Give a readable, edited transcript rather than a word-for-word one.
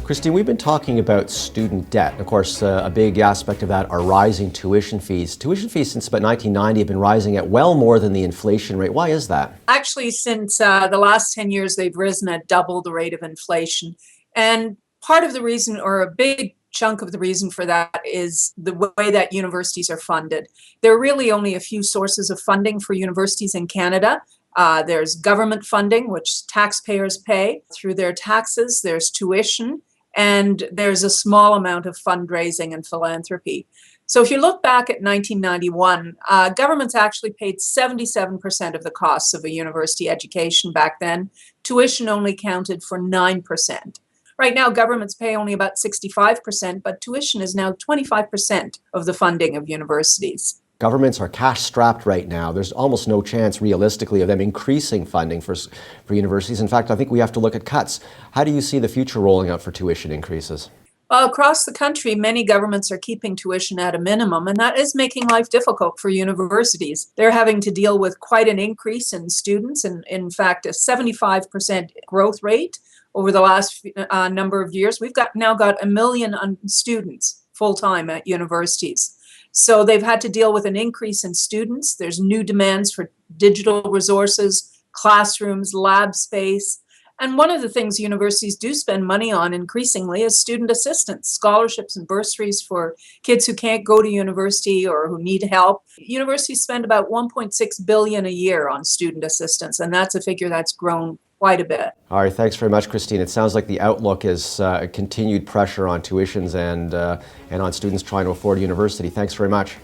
Christine, we've been talking about student debt. Of course, a big aspect of that are rising tuition fees. Tuition fees since about 1990 have been rising at well more than the inflation rate. Why is that? Actually, since the last 10 years, they've risen at double the rate of inflation. And part of the reason, or a big chunk of the reason for that, is the way that universities are funded. There are really only a few sources of funding for universities in Canada. There's government funding, which taxpayers pay through their taxes. There's tuition, and there's a small amount of fundraising and philanthropy. So if you look back at 1991, governments actually paid 77% of the costs of a university education back then. Tuition only counted for 9%. Right now, governments pay only about 65%, but tuition is now 25% of the funding of universities. Governments are cash strapped right now. There's almost no chance realistically of them increasing funding for universities. In fact, I think we have to look at cuts. How do you see the future rolling out for tuition increases? Well, across the country, many governments are keeping tuition at a minimum, and that is making life difficult for universities. They're having to deal with quite an increase in students, and in fact, a 75% growth rate over the last number of years. We've now got 1 million students full-time at universities. So they've had to deal with an increase in students. There's new demands for digital resources, classrooms, lab space. And one of the things universities do spend money on increasingly is student assistance, scholarships and bursaries for kids who can't go to university or who need help. Universities spend about $1.6 billion a year on student assistance, and that's a figure that's grown quite a bit. All right, thanks very much, Christine. It sounds like the outlook is continued pressure on tuitions and on students trying to afford university. Thanks very much.